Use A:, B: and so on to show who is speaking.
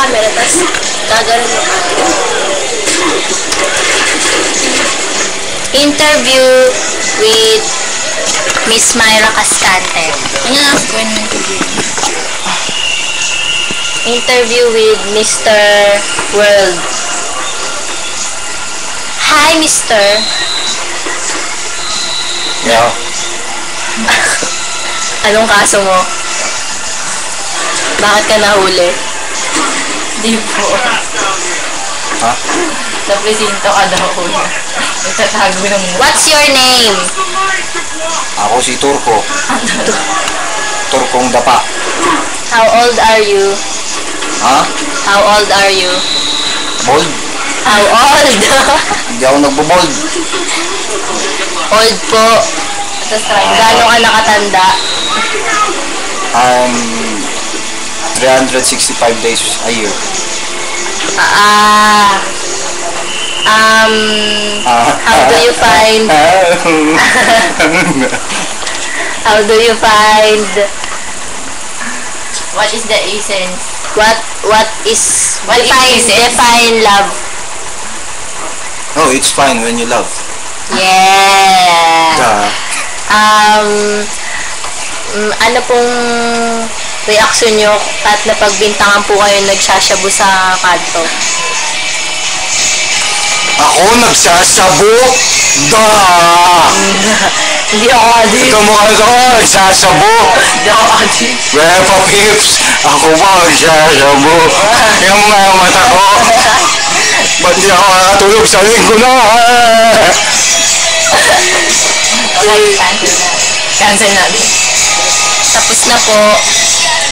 A: camera, tapos gaganon mo. Interview with Miss Myra Cascante.
B: Ano na ako yung interview?
A: Interview with Mr. World. Hi, Mr.
C: Yeah.
A: Anong kaso mo? Bakit ka nahuli?
B: Di po.
C: Ha?
B: Sa presinto ka daw po. Itatago ng mukha.
A: What's your name?
C: Ako si Turko. Turkong dapa.
A: How old are you?
C: Ha?
A: How old are you?
C: Bold?
A: How old?
C: Hindi ako nagbo-bold.
A: Old po. Gano'n ka nakatanda?
C: 365 days a year.
A: How do you find how do you find
B: What is the essence?
A: what is
B: What is essence?
A: define love?
C: Oh, it's fine when you love.
A: Yeah.
C: Duh.
A: Ano pong reaction nyo at napagbintangan po kayo nagsasyabu sa kanto?
C: Ako nagsasabok? Duh!
A: Hindi ako adi.
C: Ikaw mo ako nagsasabok.
B: Hindi ako adi.
C: Repa Pips, ako ba nagsasabok? Tingnan mo nga yung mata ko. Ba't di ako nakatulog sa linggo na?
B: Okay, cancel na. Cancel natin.
A: Tapos na po.